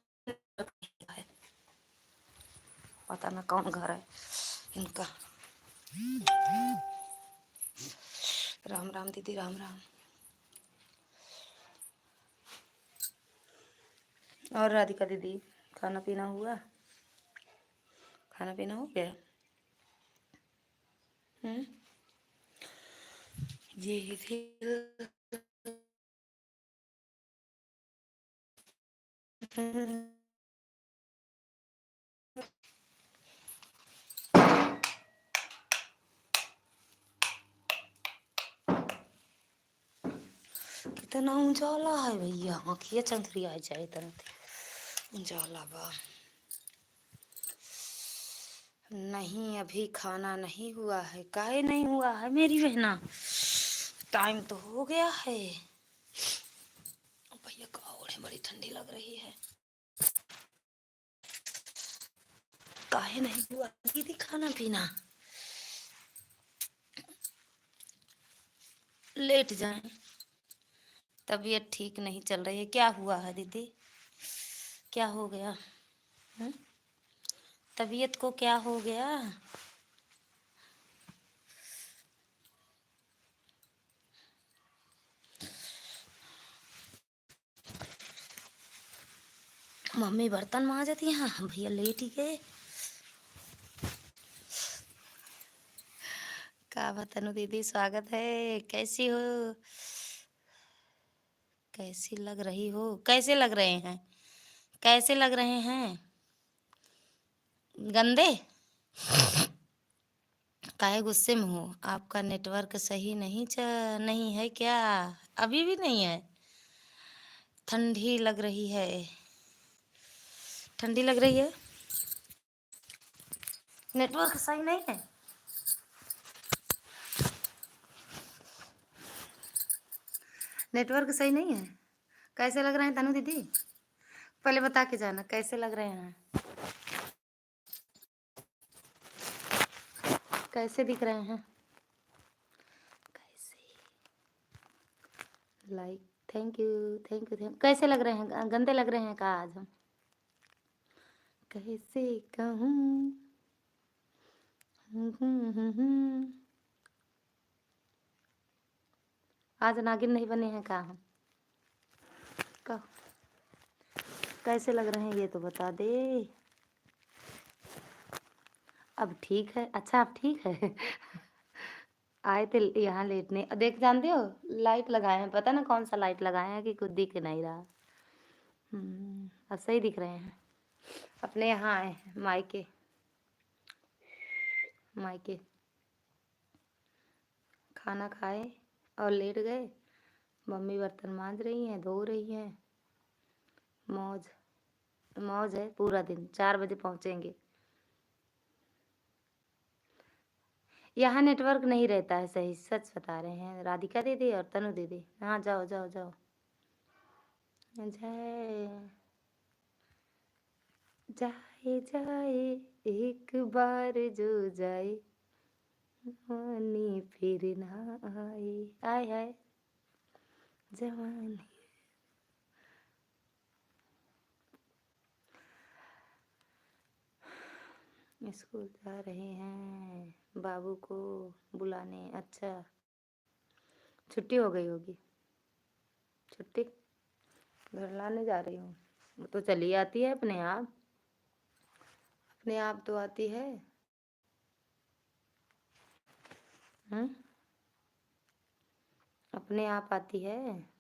पता ना कौन घर है इनका। राम राम दीदी, राम राम। और राधिका दीदी, खाना पीना हुआ? खाना पीना हो गया? ये दिल कितना उजाला है भैया, आँखिया चंदरी आ जाए इतना उजाला बा। नहीं अभी खाना नहीं हुआ है। काहे नहीं हुआ है मेरी बहना? टाइम तो हो गया है भैया। का ओढ़े, बड़ी ठंडी लग रही है। काहे नहीं हुआ दीदी खाना पीना? लेट जाए, तबीयत ठीक नहीं चल रही है। क्या हुआ है दीदी, क्या हो गया? हुँ? तबीयत को क्या हो गया? मम्मी बर्तन मांजती हैं, भैया लेट ही गए। का बतानू दीदी, स्वागत है। कैसी हो? कैसी लग रही हो? कैसे लग रहे हैं? कैसे लग रहे हैं? गंदे? काहे गुस्से में हो? आपका नेटवर्क सही नहीं है क्या? अभी भी नहीं है? ठंडी लग रही है, ठंडी लग रही है। नेटवर्क सही नहीं है? नेटवर्क सही नहीं है? कैसे लग रहे हैं तनु दीदी? पहले बता के जाना कैसे लग रहे हैं, कैसे दिख रहे हैं? कैसे? Like, thank you thank you thank. कैसे लग रहे हैं? गंदे लग रहे हैं का आज हम? कैसे कहूँ? आज नागिन नहीं बने हैं का हम? कहो कैसे लग रहे हैं ये तो बता दे। अब ठीक है, अच्छा अब ठीक है। आए थे यहाँ लेटने, देख जानते हो लाइट लगाए हैं, पता ना कौन सा लाइट लगाए हैं कि कुछ दिख नहीं रहा। अब सही दिख रहे हैं। अपने यहाँ आए हैं मायके, मायके खाना खाए और लेट गए। मम्मी बर्तन मांज रही हैं, धो रही हैं। मौज मौज है पूरा दिन। 4 बजे पहुँचेंगे। यहाँ नेटवर्क नहीं रहता है सही, सच बता रहे हैं। राधिका दीदी और तनु दीदी, हाँ जाओ जाओ जाओ। जाए जाए जाए एक बार जो जाए, जवानी फिर ना आए। आए हाय जवानी। स्कूल जा रहे हैं बाबू को बुलाने। अच्छा छुट्टी हो गई होगी। छुट्टी घर लाने जा रही हूँ। वो तो चली आती है अपने आप, अपने आप तो आती है। अपने आप आती है।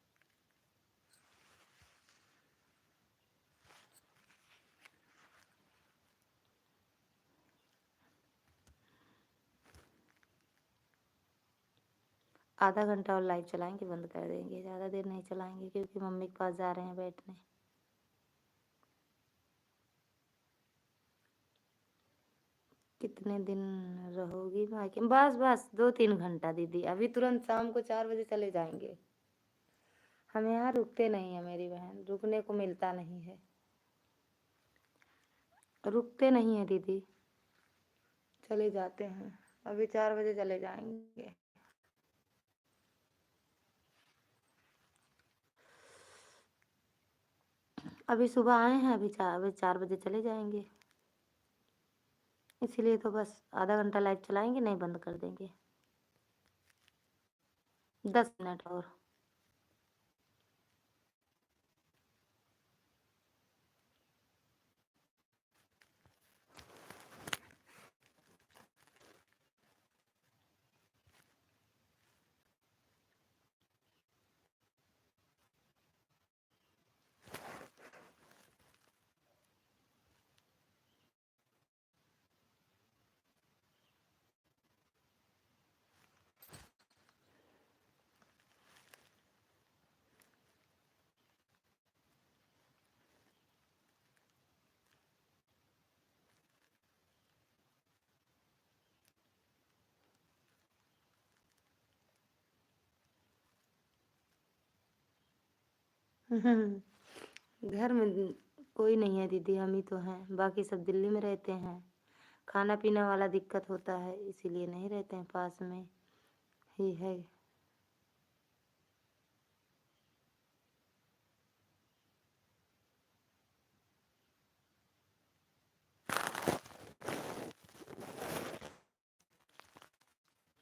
आधा घंटा और लाइव चलाएंगे, बंद कर देंगे। ज़्यादा देर नहीं चलाएंगे क्योंकि मम्मी के पास जा रहे हैं बैठने। कितने दिन रहोगी मायके? बस बस 2-3 घंटा दीदी। अभी तुरंत शाम को 4 बजे चले जाएंगे। हम यहाँ रुकते नहीं है मेरी बहन, रुकने को मिलता नहीं है। रुकते नहीं है दीदी, चले जाते हैं। अभी 4 बजे चले जाएंगे। अभी सुबह आए हैं, अभी 4 बजे चले जाएंगे। इसीलिए तो बस आधा घंटा लाइव चलाएंगे, नहीं बंद कर देंगे। 10 मिनट और। घर में कोई नहीं है दीदी, हम ही तो हैं। बाकी सब दिल्ली में रहते हैं। खाना पीना वाला दिक्कत होता है, इसीलिए नहीं रहते हैं, पास में ही है।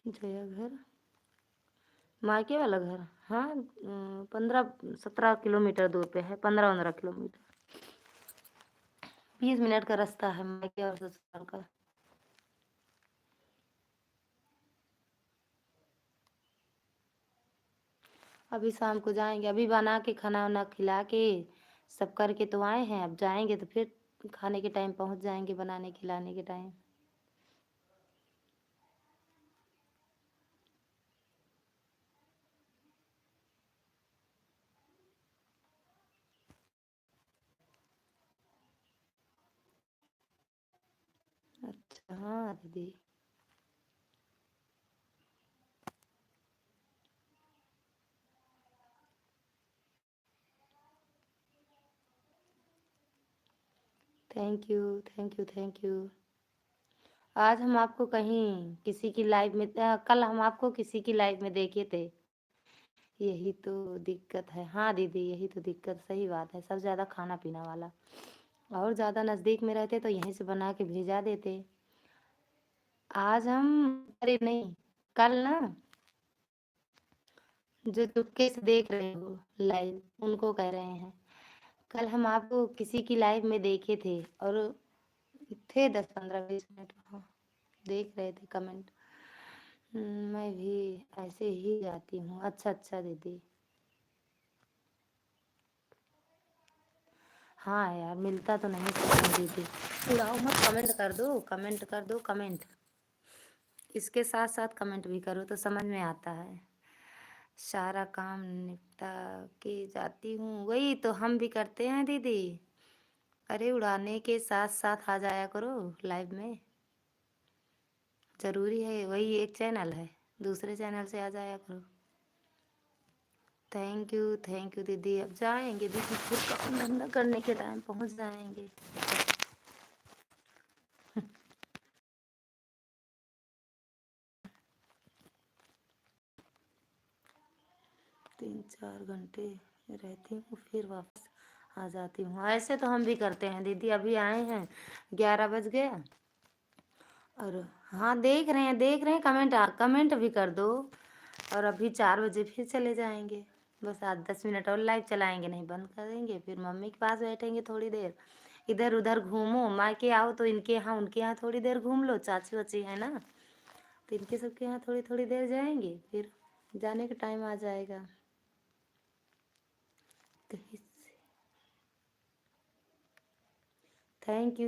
जया घर, मायके वाला घर, हाँ 15-17 किलोमीटर दूर पे है। 15-15 किलोमीटर, 20 मिनट का रास्ता है मायके और ससुराल का। अभी शाम को जाएंगे। अभी बना के खाना वाना खिला के सब करके तो आए हैं। अब जाएंगे तो फिर खाने के टाइम पहुंच जाएंगे, बनाने खिलाने के टाइम। अच्छा हाँ दीदी। Thank you thank you thank you. आज हम आपको कहीं किसी की लाइव में कल हम आपको किसी की लाइव में देखे थे। यही तो दिक्कत है। हाँ दीदी यही तो दिक्कत, सही बात है। सब ज़्यादा खाना पीना वाला, और ज़्यादा नज़दीक में रहते तो यहीं से बना के भेजा देते। आज हम, अरे नहीं, कल ना जो चुपके से देख रहे हो लाइव, उनको कह रहे हैं। कल हम आपको किसी की लाइव में देखे थे और थे 10-15-20 मिनट वहाँ, देख रहे थे कमेंट। मैं भी ऐसे ही जाती हूँ। अच्छा अच्छा दीदी। हाँ यार, मिलता तो नहीं सकता दीदी। उड़ाओ मत, कमेंट कर दो, कमेंट कर दो, कमेंट। इसके साथ साथ कमेंट भी करो तो समझ में आता है। सारा काम निपटा के जाती हूँ, वही तो हम भी करते हैं दीदी। अरे उड़ाने के साथ साथ आ जाया करो लाइव में, जरूरी है। वही एक चैनल है, दूसरे चैनल से आ जाया करो। थैंक यू दीदी। अब जाएंगे दीदी, फिर काम धंधा करने के टाइम पहुंच जाएंगे। 3-4 घंटे रहती हूँ, फिर वापस आ जाती हूँ। ऐसे तो हम भी करते हैं दीदी। अभी आए हैं, 11 बज गया। और हाँ, देख रहे हैं कमेंट, कमेंट भी कर दो। और अभी 4 बजे फिर चले जाएंगे। बस 8-10 मिनट और लाइव चलाएंगे, नहीं बंद करेंगे। फिर मम्मी के पास बैठेंगे थोड़ी देर। इधर उधर घूमो, मायके आओ तो इनके यहाँ उनके यहाँ थोड़ी देर घूम लो। चाची वाची है ना, तो इनके सबके यहाँ थोड़ी थोड़ी देर जाएंगे, फिर जाने का टाइम आ जाएगा कहीं से। थैंक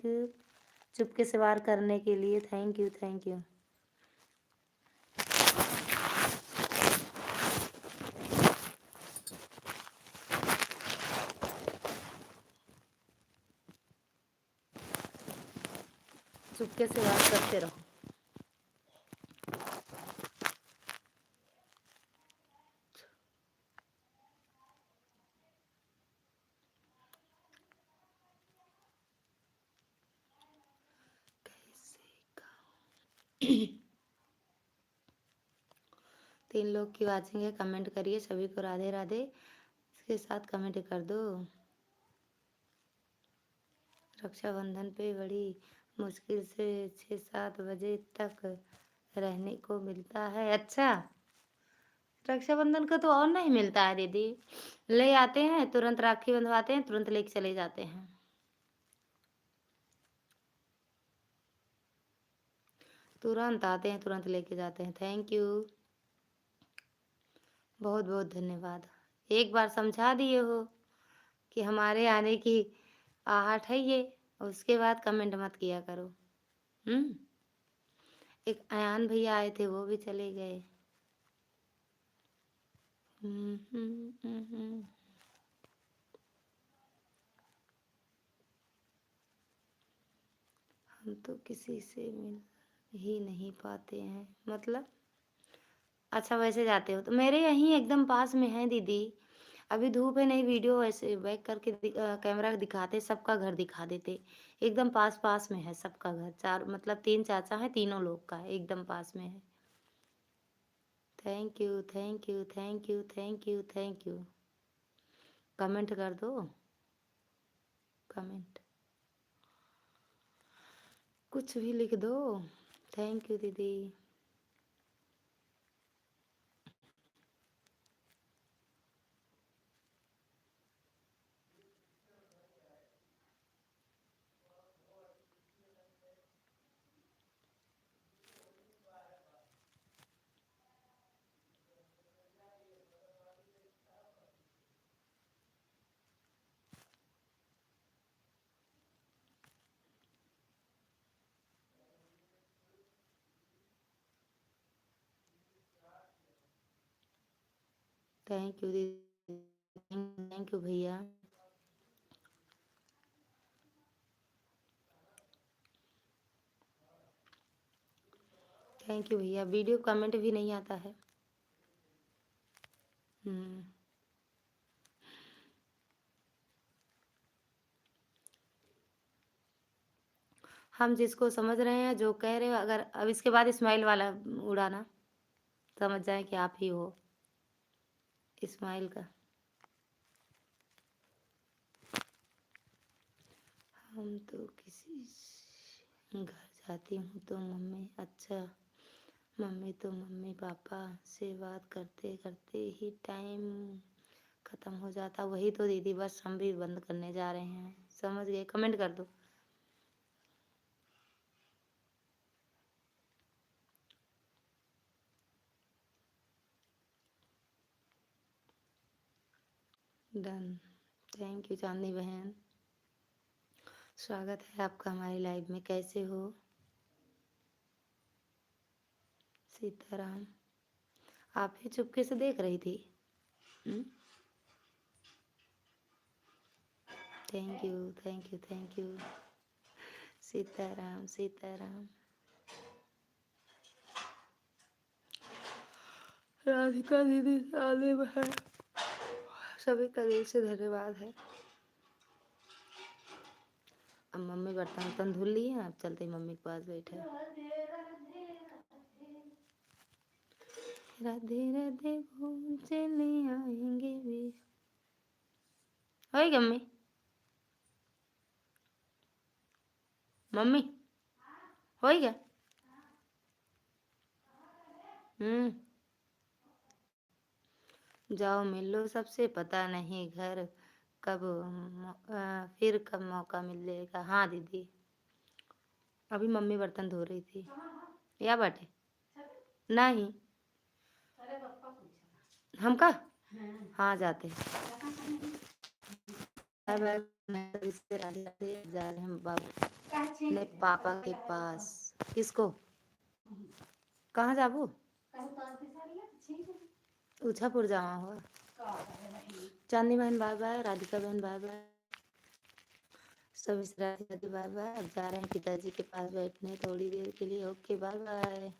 यू चुपके से वार करने के लिए। Thank you. चुपके से वार करते रहो। तीन लोग की वाचिंग है, कमेंट करिए। सभी को राधे राधे। इसके साथ कमेंट कर दो। रक्षाबंधन पे बड़ी मुश्किल से 6-7 बजे तक रहने को मिलता है। अच्छा, रक्षाबंधन का तो और नहीं मिलता है दीदी। ले आते हैं, तुरंत राखी बंधवाते हैं, तुरंत लेके चले जाते हैं। तुरंत आते हैं, तुरंत लेके जाते हैं। थैंक यू, बहुत बहुत धन्यवाद। एक बार समझा दिए हो कि हमारे आने की आहट है ये, उसके बाद कमेंट मत किया करो। एक अयान भैया आए थे, वो भी चले गए। हम्म, हम्म, हम्म, हम्म। हम तो किसी से मिल ही नहीं पाते हैं, मतलब। अच्छा, वैसे जाते हो तो मेरे यहीं एकदम पास में है दीदी। अभी धूप है, नहीं वीडियो ऐसे बैक करके कैमरा दिखाते, सबका घर दिखा देते। एकदम पास पास में है सबका घर। चार मतलब 3 चाचा हैं, तीनों लोग का एकदम पास में है। Thank you. कमेंट कर दो, कमेंट कुछ भी लिख दो। थैंक यू दीदी। थैंक यू दीदी। थैंक यू भैया। थैंक यू भैया। वीडियो कमेंट भी नहीं आता है। हम्म। हम जिसको समझ रहे हैं, जो कह रहे हो, अगर अब इसके बाद स्माइल वाला उड़ाना, समझ जाए कि आप ही हो। स्माइल का। हम तो किसी घर जाती हूँ तो मम्मी, अच्छा मम्मी तो मम्मी पापा से बात करते करते ही टाइम खत्म हो जाता। वही तो दीदी, बस हम भी बंद करने जा रहे हैं। समझ गए? कमेंट कर दो। डन। थैंक यू चांदनी बहन, स्वागत है आपका हमारी लाइव में। कैसे हो? सीताराम, आप ही चुपके से देख रही थी? Thank you thank you thank you. Sitaram Sitaram. Radhika दीदी आने में है, सभी का दिल से धन्यवाद है। अब मम्मी बर्तन वर्तन धुल ली है, अब चलते ही मम्मी के पास बैठे। राधे राधे भूल चले आएंगे भी। होई मम्मी, मम्मी होई क्या? जाओ मिल लो सबसे, पता नहीं घर कब फिर कब मौका मिलेगा। हाँ दीदी, अभी मम्मी बर्तन धो रही थी। या बाटे नहीं हम का? हाँ जाते रिश्ते राधे राधे जा रहे हैं बाबू अपने पापा के पास। किसको? कहाँ जाबू? उछापुर जावा हुआ। चांदनी बहन बाय बाय, राधिका बहन बाय बाय, सभी राधे राधे बाय बाय। अब जा रहे हैं पिताजी के पास बैठने थोड़ी देर के लिए। Okay bye bye.